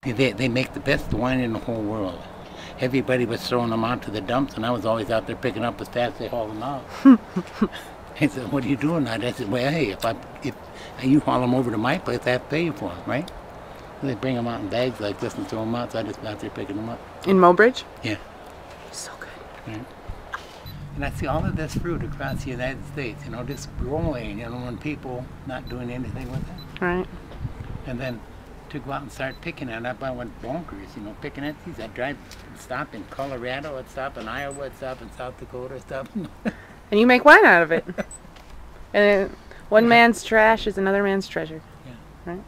They make the best wine in the whole world. Everybody was throwing them out to the dumps, and I was always out there picking up as fast as they haul them out. He said, "What are you doing now?" I said, "Well, hey, if you haul them over to my place, I have to pay you for them, right?" So they bring them out in bags like this and throw them out, so I just been out there picking them up. In Mobridge? Yeah. So good. Right. And I see all of this fruit across the United States, you know, just growing, you know, when people not doing anything with it. Right. And then to go out and start picking it up, I went bonkers, you know, picking at these. I'd drive, stop in Colorado, I'd stop in Iowa, I'd stop in South Dakota, I'd stop in... And you make wine out of it. And one man's trash is another man's treasure. Yeah. Right?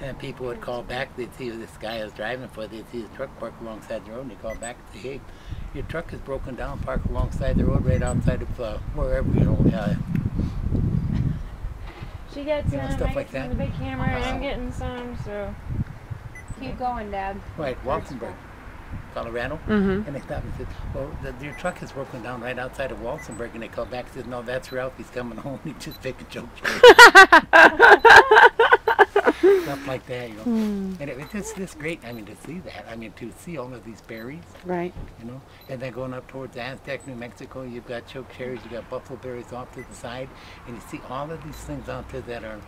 And people would call back, they'd see this guy I was driving for, they'd see his truck parked alongside the road, and they'd call back and say, "Hey, your truck is broken down, parked alongside the road right outside of wherever, you know." She gets some, stuff I like get some that. of the big camera, and I'm getting some, so keep going, Dad. Right, Walsenburg, Colorado. Mm-hmm. And they stopped and said, "Well, your truck is broken down right outside of Walsenburg." And they called back and said, "No, that's Ralph. He's coming home. He just picked a joke." Stuff like that, you know. And it's just great, I mean, to see that. I mean, to see all of these berries. Right. You know, and then going up towards Aztec, New Mexico, you've got choke cherries, you've got buffalo berries off to the side, and you see all of these things out there that are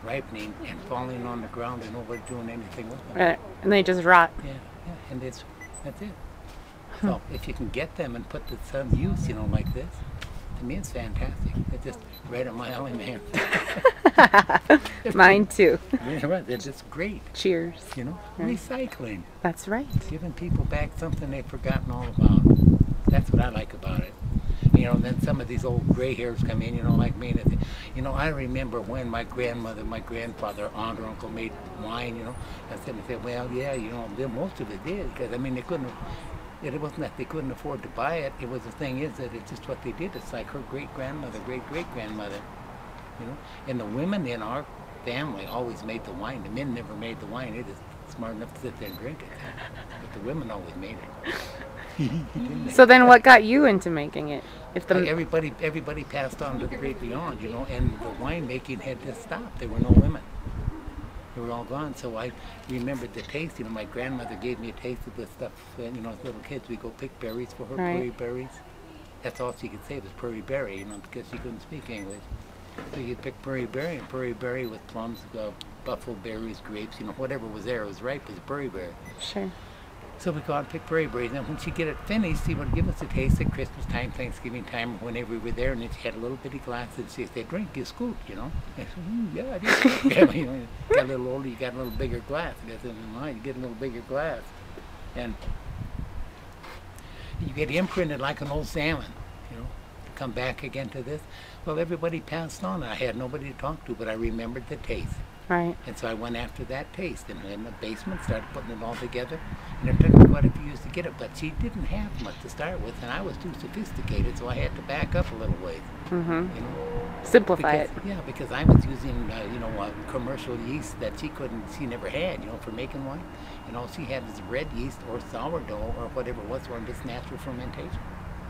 ripening and falling on the ground and nobody doing anything with them. Right. And they just rot. Yeah, and that's it. So if you can get them and put to some use, you know, like this, to me it's fantastic. It's just right up my alley, man. Mine too. They're just great. Cheers. You know, Right. Recycling. That's right. Giving people back something they've forgotten all about. That's what I like about it. You know, and then some of these old gray hairs come in, you know, like me. And they, you know, I remember when my grandmother, my grandfather, aunt, or uncle made wine, you know. I said, "Well, yeah, you know, most of it did. Because, I mean, they couldn't, it wasn't that they couldn't afford to buy it. It was the thing is that it's just what they did. It's like her great-grandmother, great-great-grandmother, you know. And the women in our family always made the wine. The men never made the wine. They just smart enough to sit there and drink it. But the women always made it. So then what got you into making it? If the Everybody passed on to the great beyond, you know, and the winemaking had just stopped. There were no women. They were all gone. So I remembered the taste. You know, my grandmother gave me a taste of this stuff. You know, as little kids, we go pick berries for her, Right. prairie berries. That's all she could say was prairie berry, you know, because she couldn't speak English. So you'd pick prairie berry with plums, buffalo berries, grapes, you know, whatever was there, it was ripe as prairie berry. Sure. So we go out and pick prairie berries, and when she get it finished, she would give us a taste at Christmas time, Thanksgiving time, whenever we were there, and then she had a little bitty glass, and she'd say, "Drink, you scoop," you know. I said, "Yeah, I did." Yeah, you know, you got a little older, you got a little bigger glass. I said, "No, you get a little bigger glass." And you get imprinted like an old salmon, you know. Come back again to this. Well, everybody passed on. I had nobody to talk to, but I remembered the taste. Right. And so I went after that taste, and in the basement started putting it all together. And it took me quite a few years to get it, but she didn't have much to start with, and I was too sophisticated, so I had to back up a little ways. Mm-hmm. You know, Simplify it. Yeah, because I was using, you know, commercial yeast that she never had, you know, for making wine. And all she had was red yeast or sourdough or whatever it was, or just natural fermentation.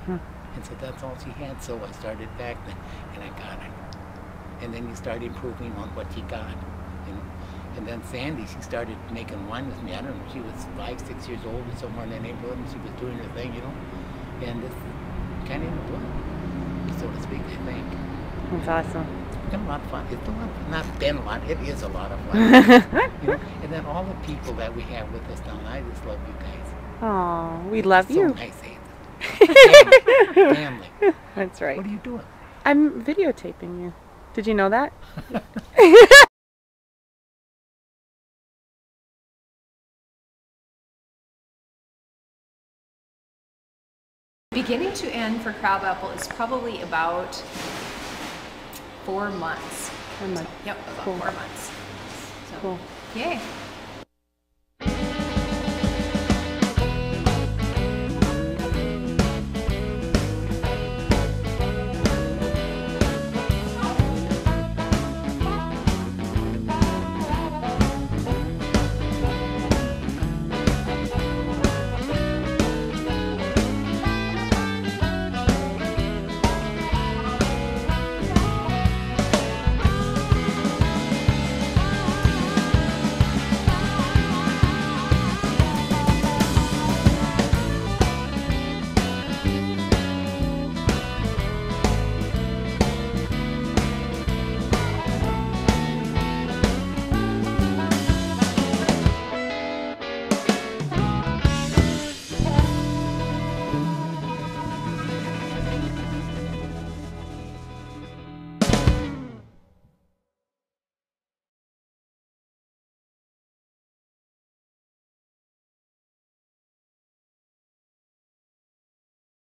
And so that's all she had. So I started back then, and I got it. And then you start improving on what you got, you know. And then Sandy, she started making wine with me. I don't know, she was 5, 6 years old or somewhere in the neighborhood, and she was doing her thing, you know. And it's kind of in the blood, so to speak, I think. That's awesome. It's been a lot of fun. It's a lot of, not been a lot, it is a lot of fun. You know? And then all the people that we have with us now, I just love you guys. Oh, we love you. So nice, Aiden. Family. That's right. What are you doing? I'm videotaping you. Did you know that? Beginning to end for crabapple is probably about 4 months. 1 month. Yep, about Cool. 4 months. So, Cool. yay.